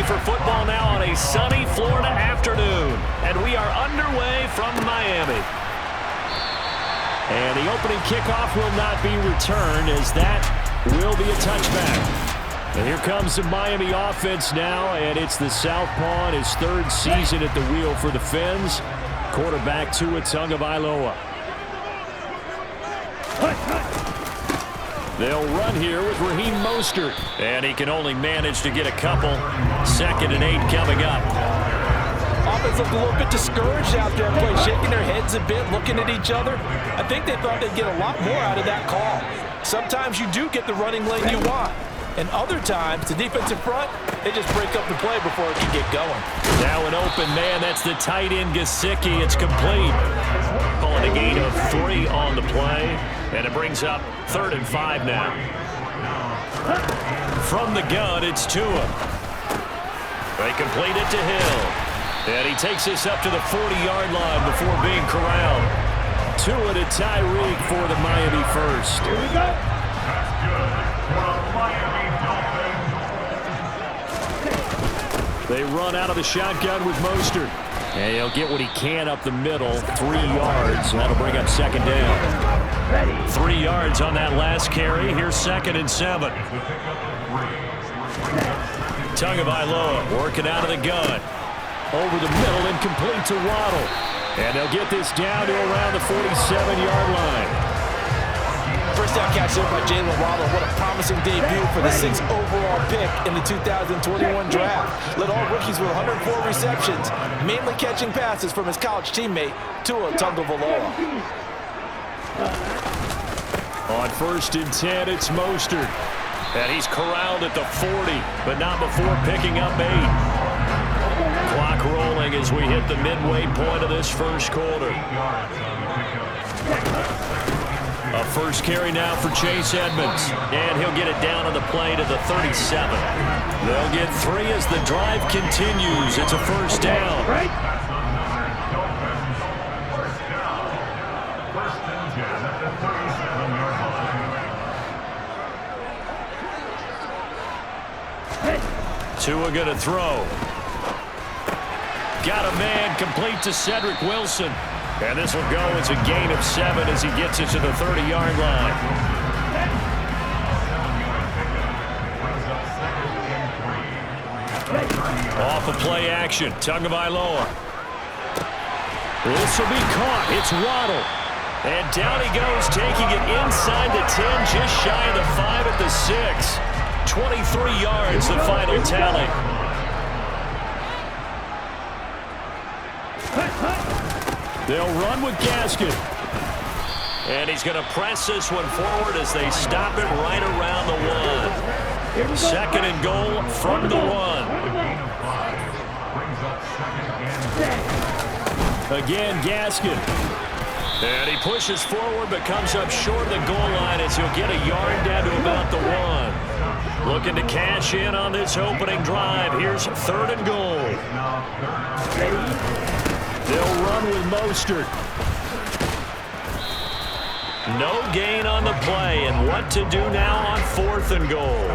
ready for football now on a sunny Florida afternoon. And we are underway from Miami. And the opening kickoff will not be returned, as that will be a touchback. And here comes the Miami offense now, and it's the Southpaw in his third season at the wheel for the Fins. Quarterback Tua Tagovailoa. They'll run here with Raheem Mostert, and he can only manage to get a couple. 2nd and 8 coming up. Offense looked a little bit discouraged out there, play, shaking their heads a bit, looking at each other. I think they thought they'd get a lot more out of that call. Sometimes you do get the running lane you want, and other times, the defensive front, they just break up the play before it can get going. Now an open man, that's the tight end Gesicki. It's complete. Calling a gain of 3 on the play, and it brings up 3rd and 5 now. From the gun, it's Tua. They complete it to Hill. And he takes this up to the 40-yard line before being corralled. Tua to Tyreek for the Miami first. Here we go. They run out of the shotgun with Mostert. And he'll get what he can up the middle, 3 yards. That'll bring up 2nd down. 3 yards on that last carry. Here's 2nd and 7. Tagovailoa working out of the gun. Over the middle and complete to Waddle. And they'll get this down to around the 47-yard line. First down catch there by Jalen Waddle. What a promising debut for the 6th overall pick in the 2021 draft. Led all rookies with 104 receptions, mainly catching passes from his college teammate, Tua Tagovailoa. On 1st and 10, it's Mostert. And he's corralled at the 40, but not before picking up 8. Clock rolling as we hit the midway point of this first quarter. A first carry now for Chase Edmonds. And he'll get it down on the play to the 37. They'll get 3 as the drive continues. It's a first down. Tua going to throw. Got a man complete to Cedric Wilson. And this will go as a gain of 7 as he gets it to the 30-yard line. Off of play action, Tagovailoa. This will be caught. It's Waddle. And down he goes, taking it inside the 10, just shy of the 5 at the 6. 23 yards, the final tally. They'll run with Gaskin. And he's going to press this one forward as they stop it right around the 1. 2nd and goal from the 1. Again, Gaskin. And he pushes forward but comes up short of the goal line as he'll get a yard down to about the 1. Looking to cash in on this opening drive. Here's 3rd and goal. They'll run with Mostert. No gain on the play, and what to do now on 4th and goal.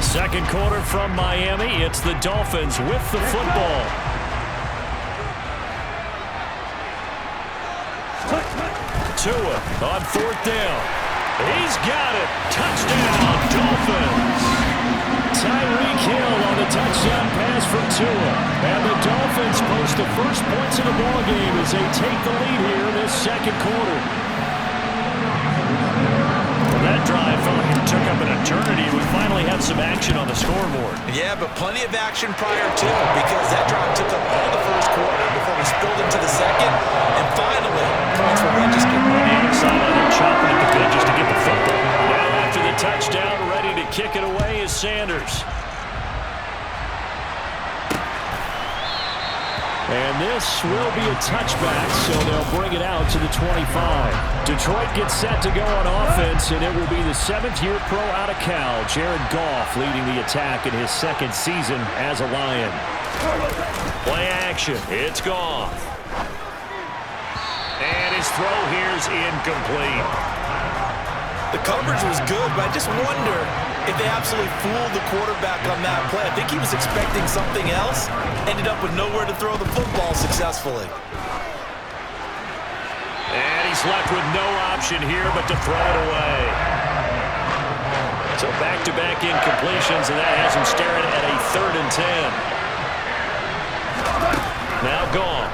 Second quarter from Miami. It's the Dolphins with the football. Tua on 4th down. He's got it. Touchdown, Dolphins. Tyreek Hill on the touchdown pass from Tua. And the Dolphins post the first points of the ballgame as they take the lead here in this 2nd quarter. Well, that drive felt like it took up an eternity. We finally had some action on the scoreboard. Yeah, but plenty of action prior to it, because that drive took up all the first quarter before we spilled into the 2nd. And finally, points were registered. And they're chopping at the bit just to get the football. Now after the touchdown, ready to kick it away is Sanders. And this will be a touchback, so they'll bring it out to the 25. Detroit gets set to go on offense, and it will be the 7th-year pro out of Cal, Jared Goff, leading the attack in his 2nd season as a Lion. Play action. It's Goff. And his throw here's incomplete. The coverage was good, but I just wonder if they absolutely fooled the quarterback on that play. I think he was expecting something else, ended up with nowhere to throw the football successfully. And he's left with no option here but to throw it away. So back-to-back incompletions, and that has him staring at a 3rd and 10. Now gone.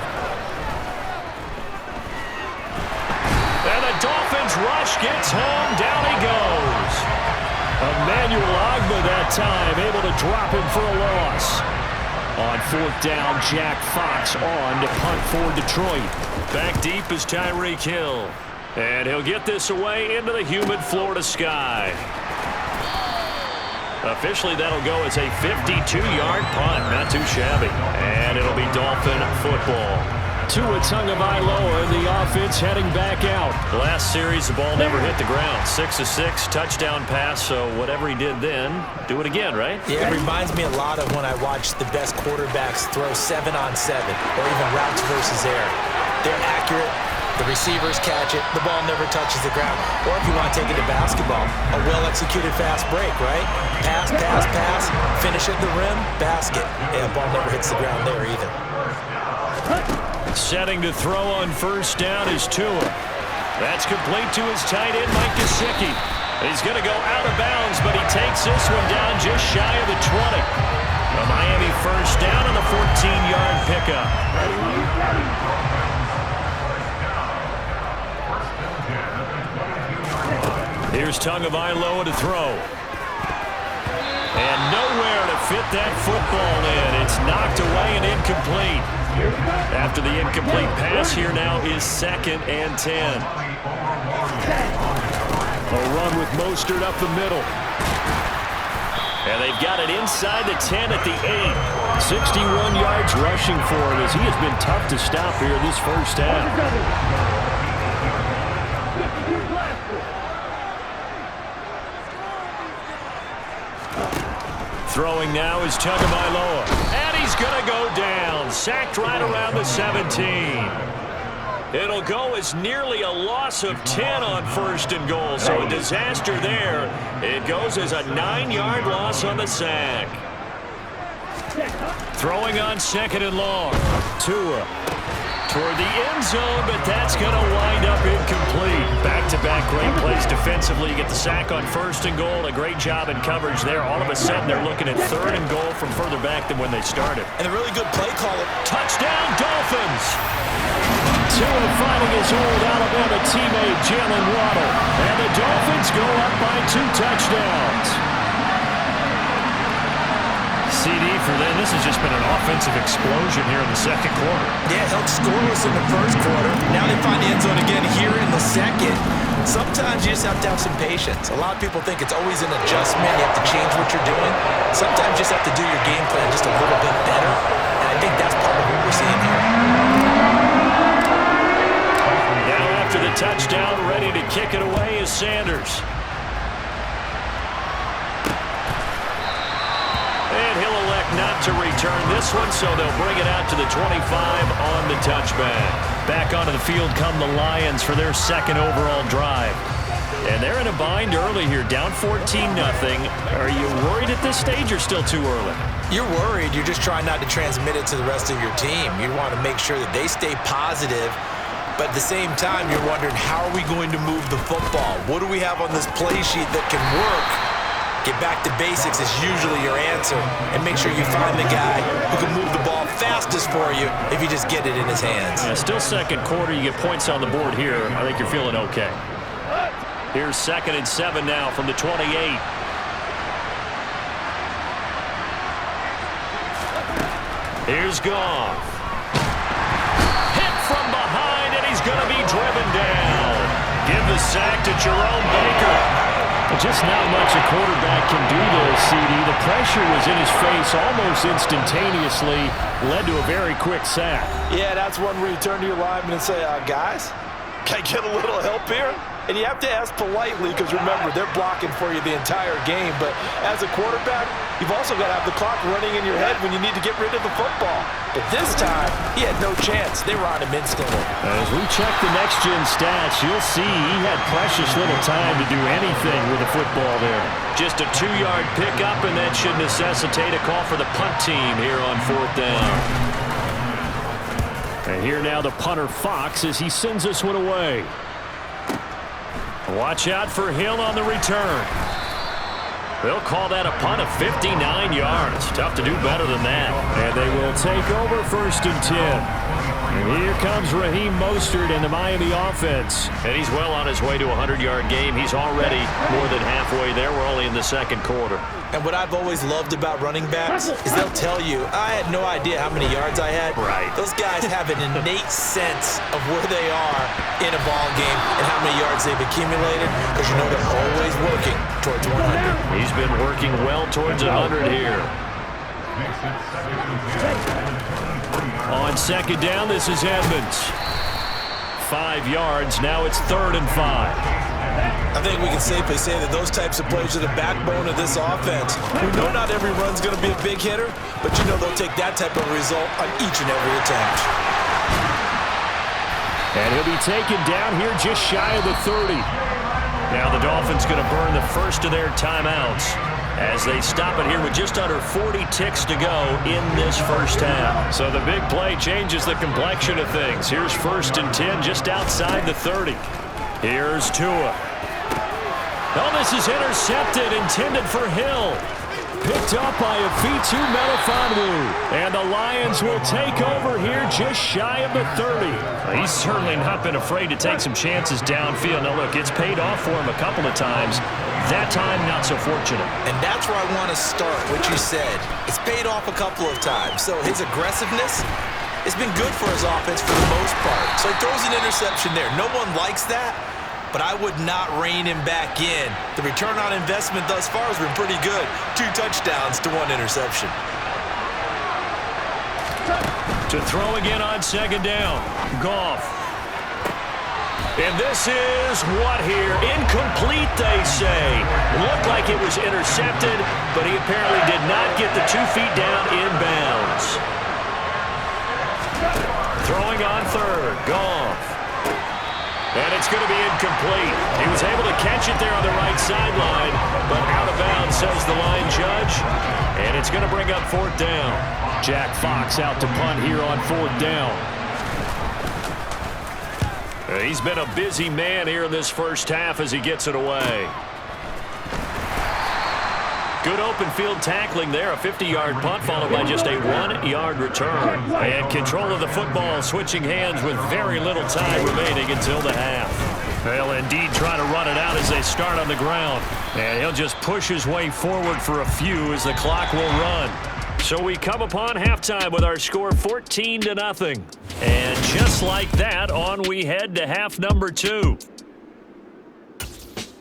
And the Dolphins rush gets home. Down he goes. Emmanuel Ogbah that time, able to drop him for a loss. On 4th down, Jack Fox on to punt for Detroit. Back deep is Tyreek Hill. And he'll get this away into the humid Florida sky. Officially, that'll go as a 52-yard punt. Not too shabby. And it'll be Dolphin football. Tua Tagovailoa, the offense heading back out. Last series, the ball never hit the ground. 6 of 6, touchdown pass, so whatever he did then, do it again, right? Yeah, it reminds me a lot of when I watched the best quarterbacks throw 7-on-7 or even routes versus air. They're accurate. The receivers catch it. The ball never touches the ground. Or if you want to take it to basketball, a well-executed fast break, right? Pass, pass, pass, finish at the rim, basket. Yeah, the ball never hits the ground there either. Setting to throw on 1st down is Tua. That's complete to his tight end, Mike Gesicki. He's going to go out of bounds, but he takes this one down just shy of the 20. A Miami 1st down on the 14-yard pickup. Here's Tagovailoa to throw. And nowhere to fit that football in. It's knocked away and incomplete. After the incomplete pass, here now is 2nd and 10. A run with Mostert up the middle. And they've got it inside the 10 at the 8. 61 yards rushing for him as he has been tough to stop here this 1st half. Throwing now is Tagovailoa. And he's going to go down. Sacked right around the 17. It'll go as nearly a loss of 10 on 1st and goal. So a disaster there. It goes as a 9-yard loss on the sack. Throwing on 2nd and long. Tua toward the end zone, but that's going to wind up incomplete. Back-to-back great plays defensively. You get the sack on 1st and goal. A great job in coverage there. All of a sudden, they're looking at 3rd and goal from further back than when they started. And a really good play call. Touchdown, Dolphins! Tua finding his old Alabama teammate, Jalen Waddle. And the Dolphins go up by 2 touchdowns. CD for them, this has just been an offensive explosion here in the 2nd quarter. Yeah, held scoreless in the 1st quarter. Now they find the end zone again here in the 2nd. Sometimes you just have to have some patience. A lot of people think it's always an adjustment. You have to change what you're doing. Sometimes you just have to do your game plan just a little bit better. And I think that's part of what we're seeing here. Now after the touchdown, ready to kick it away is Sanders. And he'll elect not to return this one, so they'll bring it out to the 25 on the touchback. Back onto the field come the Lions for their 2nd overall drive. And they're in a bind early here, down 14-0. Are you worried at this stage or still too early? You're worried. You're just trying not to transmit it to the rest of your team. You want to make sure that they stay positive. But at the same time, you're wondering, how are we going to move the football? What do we have on this play sheet that can work? Get back to basics is usually your answer. And make sure you find the guy who can move the ball fastest for you if you just get it in his hands. Yeah, still 2nd quarter. You get points on the board here. I think you're feeling okay. Here's 2nd and 7 now from the 28. Here's Goff. Hit from behind, and he's going to be driven down. Give the sack to Jerome Baker. Just not much a quarterback can do there, CD. The pressure was in his face almost instantaneously, led to a very quick sack. Yeah, that's one where you turn to your lineman and say, guys, can I get a little help here? And you have to ask politely because, remember, they're blocking for you the entire game. But as a quarterback, you've also got to have the clock running in your head when you need to get rid of the football. But this time, he had no chance. They were on him instantly. As we check the next-gen stats, you'll see he had precious little time to do anything with the football there. Just a 2-yard pickup, and that should necessitate a call for the punt team here on 4th down. And here now the punter Fox as he sends this one away. Watch out for Hill on the return. They'll call that a punt of 59 yards. Tough to do better than that. And they will take over 1st and 10. And here comes Raheem Mostert in the Miami offense. And he's well on his way to a 100-yard game. He's already more than halfway there. We're only in the 2nd quarter. And what I've always loved about running backs is they'll tell you, I had no idea how many yards I had. Right. Those guys have an innate sense of where they are in a ball game and how many yards they've accumulated because you know they're always working towards 100. He's been working well towards 100 here. On 2nd down, this is Edmonds. 5 yards. Now it's 3rd and 5. I think we can safely say that those types of plays are the backbone of this offense. We know not every run's going to be a big hitter, but you know they'll take that type of result on each and every attempt. And he'll be taken down here just shy of the 30. Now the Dolphins going to burn the first of their timeouts as they stop it here with just under 40 ticks to go in this first half. So the big play changes the complexion of things. Here's 1st and 10 just outside the 30. Here's Tua. Oh, this is intercepted, intended for Hill. Picked up by Afitu Melifonwu. And the Lions will take over here just shy of the 30. He's certainly not been afraid to take some chances downfield. Now, look, it's paid off for him a couple of times. That time, not so fortunate. And that's where I want to start, what you said. It's paid off a couple of times. So his aggressiveness has been good for his offense for the most part. So he throws an interception there. No one likes that. But I would not rein him back in. The return on investment thus far has been pretty good. 2 touchdowns to 1 interception. To throw again on 2nd down. Goff. And this is what here? Incomplete, they say. Looked like it was intercepted, but he apparently did not get the 2 feet down inbounds. Throwing on 3rd. Goff. And it's going to be incomplete. He was able to catch it there on the right sideline, but out of bounds, says the line judge. And it's going to bring up 4th down. Jack Fox out to punt here on 4th down. He's been a busy man here in this first half as he gets it away. Good open field tackling there. A 50-yard punt followed by just a 1-yard return. And control of the football switching hands with very little time remaining until the half. They'll indeed try to run it out as they start on the ground. And he'll just push his way forward for a few as the clock will run. So we come upon halftime with our score 14-0. And just like that, on we head to half number 2.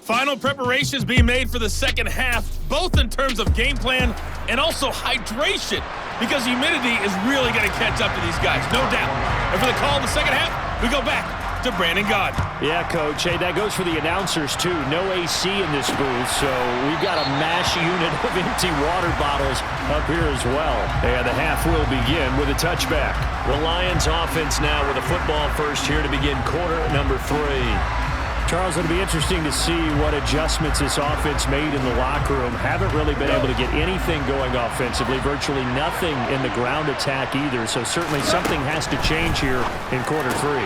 Final preparations being made for the second half, both in terms of game plan and also hydration, because humidity is really going to catch up to these guys, no doubt. And for the call in the second half, we go back to Brandon Gaudin. Yeah, Coach. Hey, that goes for the announcers, too. No AC in this booth, so we've got a mash unit of empty water bottles up here as well. And the half will begin with a touchback. The Lions offense now with a football first here to begin quarter number 3. Charles, it'll be interesting to see what adjustments this offense made in the locker room. Haven't really been able to get anything going offensively, virtually nothing in the ground attack either. So certainly something has to change here in quarter 3.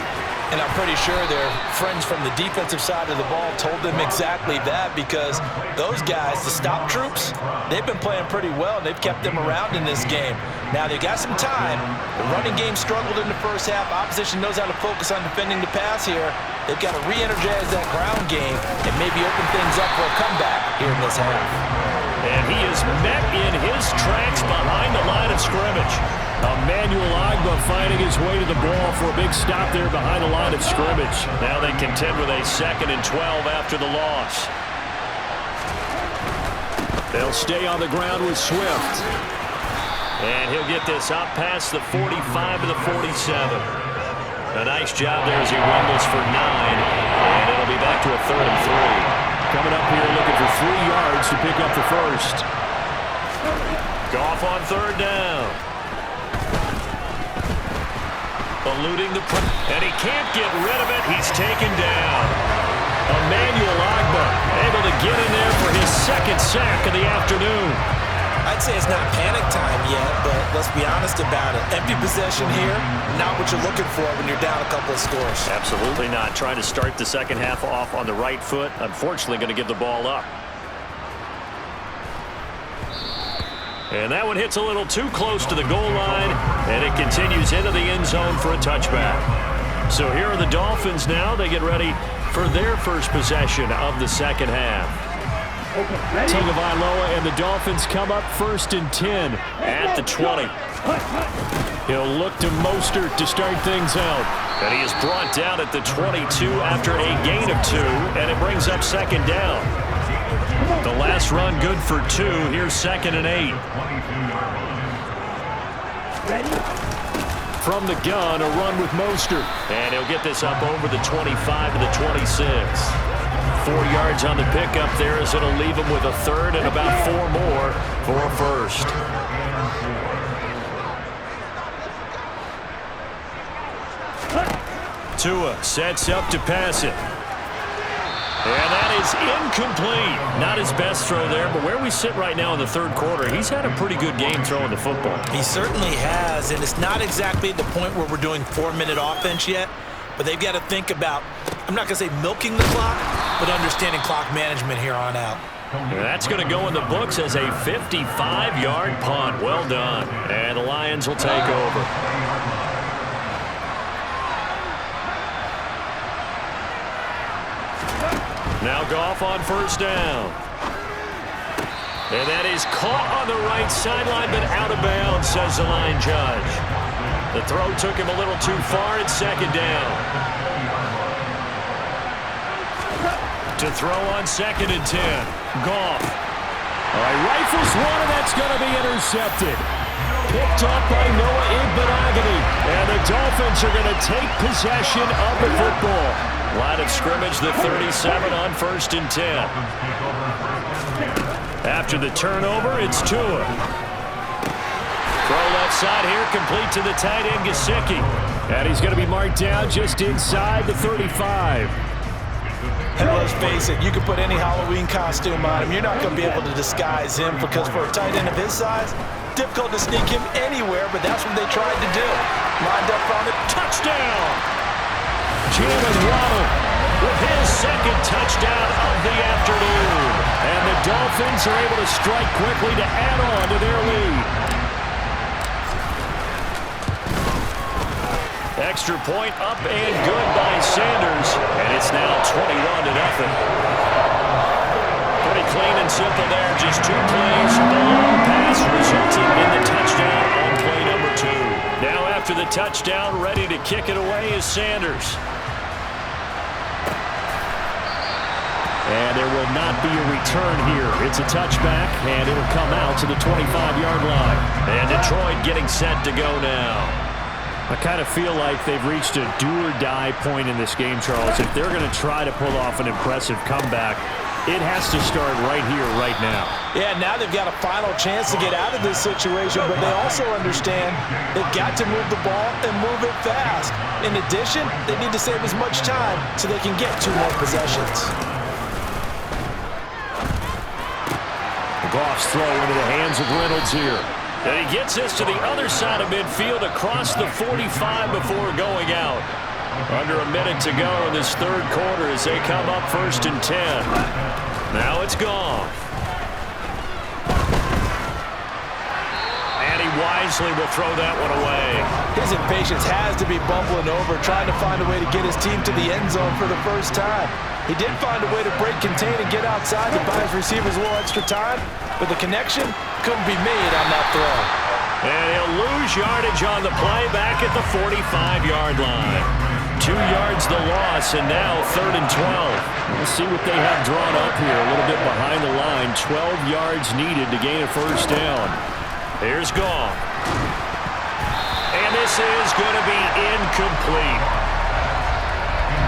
And I'm pretty sure their friends from the defensive side of the ball told them exactly that, because those guys, the stop troops, they've been playing pretty well, and they've kept them around in this game. Now, they got some time. The running game struggled in the first half. Opposition knows how to focus on defending the pass here. They've got to re-energize that ground game and maybe open things up for a comeback here in this half. And he is met in his tracks behind the line of scrimmage. Emmanuel Ogbah finding his way to the ball for a big stop there behind the line of scrimmage. Now they contend with a 2nd and 12 after the loss. They'll stay on the ground with Swift. And he'll get this up past the 45 to the 47. A nice job there as he rumbles for 9, and it'll be back to a 3rd and 3. Coming up here looking for 3 yards to pick up the first. Goff on 3rd down. Eluding the and he can't get rid of it. He's taken down. Emmanuel Ogbah able to get in there for his 2nd sack of the afternoon. I'd say it's not panic time yet, but let's be honest about it. Empty possession here, not what you're looking for when you're down a couple of scores. Absolutely not. Trying to start the second half off on the right foot. Unfortunately, going to give the ball up. And that one hits a little too close to the goal line, and it continues into the end zone for a touchback. So here are the Dolphins now. They get ready for their first possession of the second half. Tagovailoa and the Dolphins come up 1st and 10 at the 20. He'll look to Mostert to start things out. And he is brought down at the 22 after a gain of 2, and it brings up 2nd down. The last run good for 2. Here's 2nd and 8. From the gun, a run with Mostert. And he'll get this up over the 25 to the 26. 4 yards on the pickup there as it'll leave him with a 3rd and about 4 more for a first. Tua sets up to pass it. And that is incomplete. Not his best throw there, but where we sit right now in the 3rd quarter, he's had a pretty good game throwing the football. He certainly has, and it's not exactly the point where we're doing 4-minute offense yet, but they've got to think about, I'm not going to say milking the clock, but understanding clock management here on out. And that's going to go in the books as a 55-yard punt. Well done. And the Lions will take over. Now Goff on 1st down. And that is caught on the right sideline, but out of bounds, says the line judge. The throw took him a little too far. It's 2nd down. To throw on 2nd and 10. Goff. All right, rifles one, and that's going to be intercepted. Picked up by Noah Igbenogany. And the Dolphins are going to take possession of the football. Line of scrimmage, the 37 on 1st and 10. After the turnover, it's Tua. Throw left side here, complete to the tight end, Gesicki. And he's going to be marked down just inside the 35. And let's face it, you can put any Halloween costume on him. You're not going to be able to disguise him because for a tight end of his size, difficult to sneak him anywhere, but that's what they tried to do. Lined up on it, touchdown! Jalen Waddle with his 2nd touchdown of the afternoon. And the Dolphins are able to strike quickly to add on to their lead. Extra point up and good by Sanders. And it's now 21-0. Pretty clean and simple there. Just 2 plays. The long pass resulting in the touchdown on play number 2. Now after the touchdown, ready to kick it away is Sanders. And there will not be a return here. It's a touchback, and it'll come out to the 25-yard line. And Detroit getting set to go now. I kind of feel like they've reached a do-or-die point in this game, Charles. If they're going to try to pull off an impressive comeback, it has to start right here, right now. Yeah, now they've got a final chance to get out of this situation, but they also understand they've got to move the ball and move it fast. In addition, they need to save as much time so they can get 2 more possessions. Goff's throw into the hands of Reynolds here. And he gets this to the other side of midfield across the 45 before going out. Under a minute to go in this 3rd quarter as they come up 1st and 10. Now it's Goff. And he wisely will throw that one away. His impatience has to be bubbling over, trying to find a way to get his team to the end zone for the first time. He did find a way to break, contain, and get outside to buy his receivers a little extra time, but the connection couldn't be made on that throw. And he'll lose yardage on the play back at the 45-yard line. 2 yards the loss, and now 3rd and 12. Let's see what they have drawn up here. A little bit behind the line. 12 yards needed to gain a 1st down. Here's Goff. And this is going to be incomplete.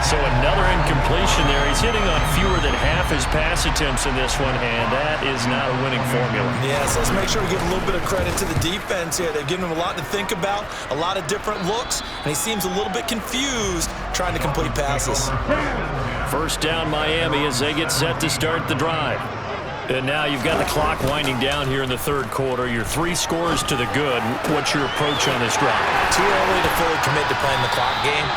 So another incompletion there. He's hitting on fewer than half his pass attempts in this one, and that is not a winning formula. Yes, let's make sure we give a little bit of credit to the defense here. They've given him a lot to think about, a lot of different looks, and he seems a little bit confused trying to complete passes. First down Miami as they get set to start the drive. And now you've got the clock winding down here in the third quarter. Your 3 scores to the good. What's your approach on this drive? Too early to fully commit to playing the clock game.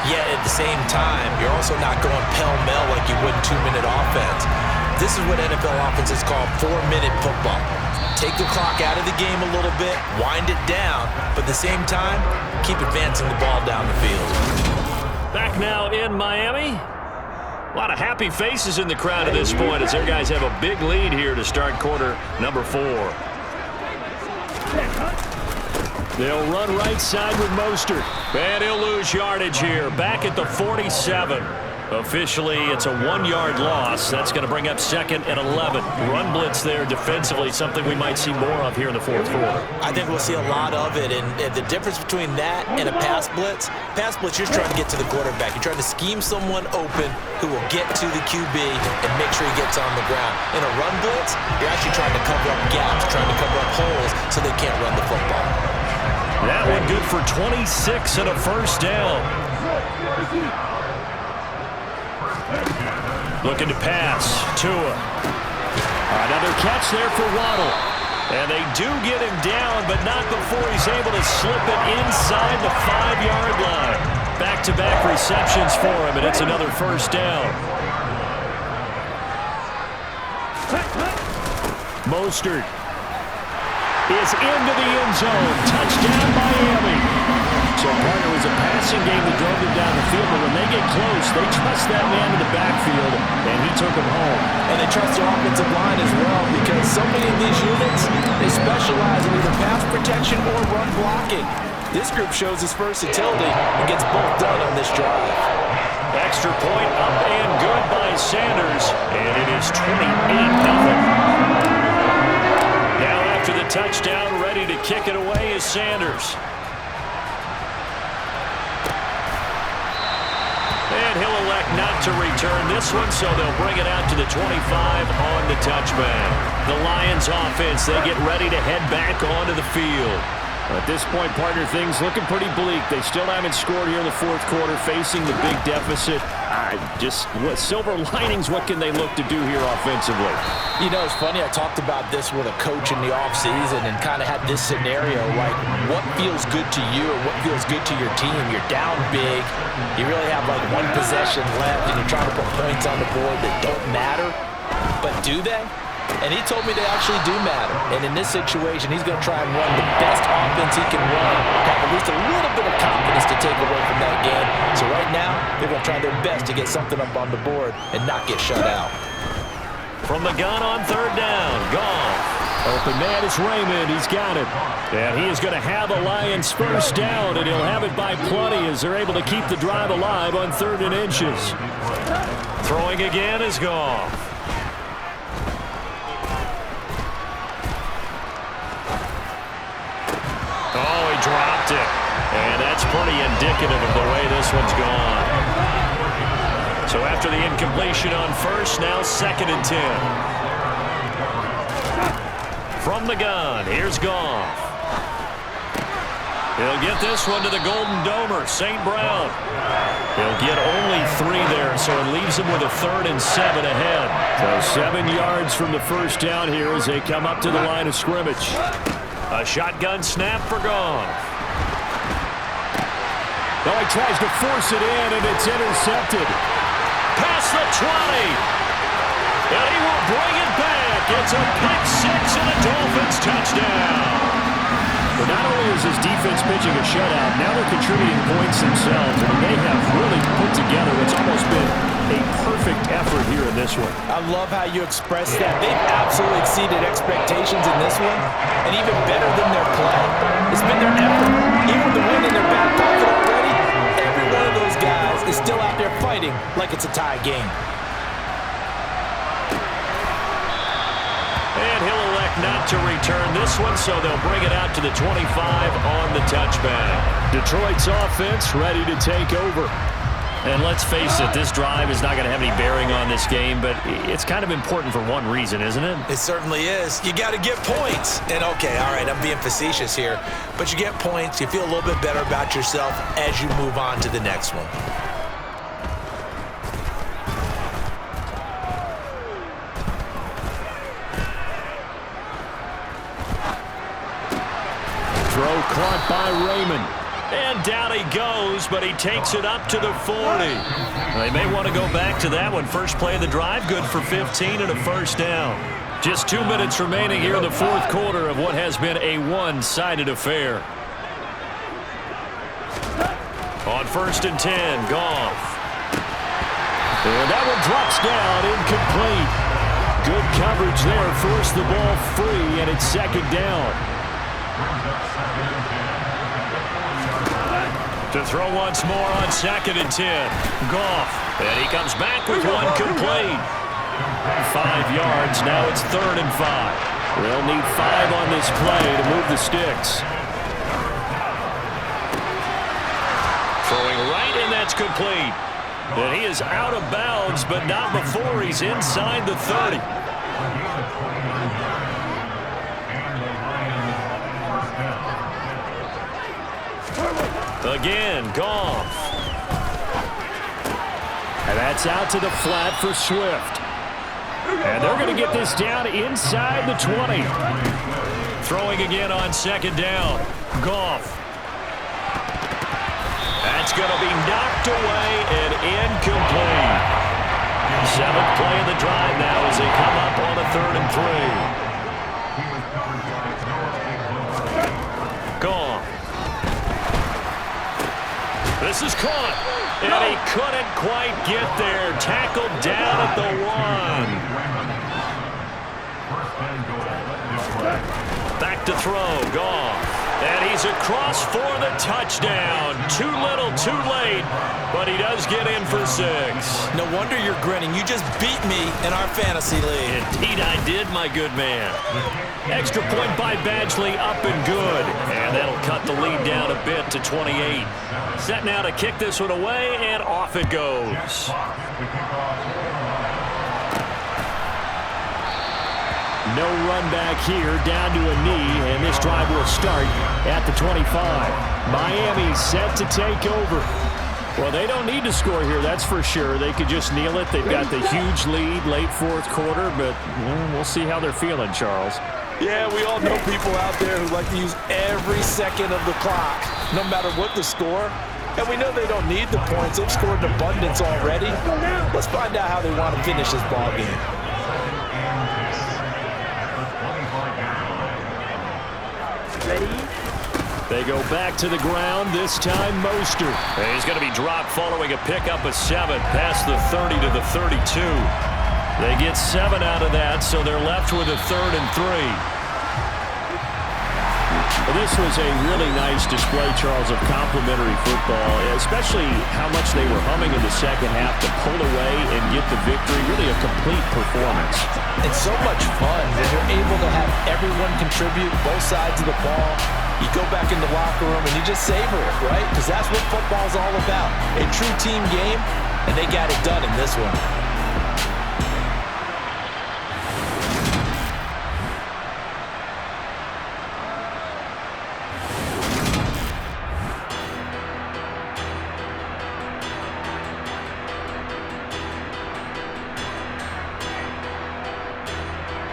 Yet at the same time, you're also not going pell-mell like you would in 2-minute offense. This is what NFL offenses call 4-minute football. Take the clock out of the game a little bit, wind it down, but at the same time, keep advancing the ball down the field. Back now in Miami. A lot of happy faces in the crowd at this point as their guys have a big lead here to start quarter number 4. They'll run right side with Mostert. And he'll lose yardage here. Back at the 47. Officially, it's a 1-yard loss. That's going to bring up 2nd and 11. Run blitz there defensively, something we might see more of here in the fourth quarter. I think we'll see a lot of it, and the difference between that and a pass blitz, you're trying to get to the quarterback. You're trying to scheme someone open who will get to the QB and make sure he gets on the ground. In a run blitz, you're actually trying to cover up gaps, trying to cover up holes so they can't run the football. That one good for 26 and a first down. Looking to pass. Tua. Another catch there for Waddle. And they do get him down, but not before he's able to slip it inside the 5-yard line. Back-to-back receptions for him, and it's another first down. Mostert is into the end zone. Touchdown, Miami. So, partner, it was a passing game that drove them down the field, but when they get close, they trust that man in the backfield, and he took him home. And they trust their offensive line as well, because so many of these units, they specialize in either pass protection or run blocking. This group shows its versatility and gets both done on this drive. Extra point up and good by Sanders, and it is 28-0. Now after the touchdown, ready to kick it away is Sanders. And he'll elect not to return this one, so they'll bring it out to the 25 on the touchback. The Lions offense, they get ready to head back onto the field. At this point, partner, things looking pretty bleak. They still haven't scored here in the fourth quarter, facing the big deficit. Silver linings, what can they look to do here offensively? You know, it's funny, I talked about this with a coach in the offseason and kind of had this scenario, like what feels good to you or what feels good to your team. You're down big, you really have like one possession left, and you're trying to put points on the board that don't matter. But do they? And he told me they actually do matter. And in this situation, he's going to try and run the best offense he can run, have at least a little bit of confidence to take away from that game. So right now, they're going to try their best to get something up on the board and not get shut out. From the gun on third down, Goff. Open man is Raymond. He's got it. And he is going to have the Lions first down, and he'll have it by plenty as they're able to keep the drive alive on 3rd and inches. Throwing again is Goff. Oh, he dropped it. And that's pretty indicative of the way this one's gone. So after the incompletion on first, now 2nd and 10. From the gun, here's Goff. He'll get this one to the Golden Domer, St. Brown. He'll get only 3 there, so it leaves him with a 3rd and 7 ahead. So 7 yards from the first down here as they come up to the line of scrimmage. A shotgun snap for Goff. Oh, he tries to force it in, and it's intercepted. Past the 20. And he will bring it back. It's a pick 6 and a Dolphins touchdown. But not only is his defense pitching a shutout, now they're contributing points themselves. I mean, they have really put together what's almost been a perfect effort here in this one. I love how you express that. They've absolutely exceeded expectations in this one, and even better than their play. It's been their effort. Even with the win in their back pocket already, every one of those guys is still out there fighting like it's a tie game. And he'll elect not to return this one, so they'll bring it out to the 25 on the touchback. Detroit's offense ready to take over. And let's face it, this drive is not going to have any bearing on this game, but it's kind of important for one reason, isn't it? It certainly is. You got to get points. And, okay, all right, I'm being facetious here, but you get points, you feel a little bit better about yourself as you move on to the next one. Throw caught by Raymond. And down he goes, but he takes it up to the 40. They may want to go back to that one. First play of the drive, good for 15 and a first down. Just 2 minutes remaining here in the fourth quarter of what has been a one-sided affair. On 1st and 10, Goff. And that one drops down, incomplete. Good coverage there, forced the ball free, and it's 2nd down. To throw once more on 2nd and 10. Goff. And he comes back with one complete. 5 yards. Now it's 3rd and 5. They'll need 5 on this play to move the sticks. Throwing right, and that's complete. And he is out of bounds, but not before he's inside the 30. Again, Goff. And that's out to the flat for Swift. And they're going to get this down inside the 20. Throwing again on 2nd down. Goff. That's going to be knocked away and incomplete. 7th play of the drive now as they come up on a 3rd and 3. Goff. This is caught, and he couldn't quite get there. Tackled down at the 1. Back to throw, Goff. And he's across for the touchdown. Too little, too late, but he does get in for 6. No wonder you're grinning. You just beat me in our fantasy league. Indeed I did, my good man. Extra point by Badgley, up and good. And that'll cut the lead down a bit to 28. Set now to kick this one away, and off it goes. No run back here, down to a knee, and this drive will start at the 25. Miami set to take over. Well, they don't need to score here, that's for sure. They could just kneel it. They've got the huge lead, late fourth quarter, but we'll see how they're feeling, Charles. Yeah, we all know people out there who like to use every second of the clock, no matter what the score. And we know they don't need the points. They've scored in abundance already. Let's find out how they want to finish this ball game. They go back to the ground, this time Mostert. He's going to be dropped following a pickup of 7 past the 30 to the 32. They get 7 out of that, so they're left with a 3rd and 3. This was a really nice display, Charles, of complimentary football, especially how much they were humming in the second half to pull away and get the victory. Really a complete performance. It's so much fun when you're able to have everyone contribute both sides of the ball. You go back in the locker room and you just savor it, right? Because that's what football's all about. A true team game, and they got it done in this one.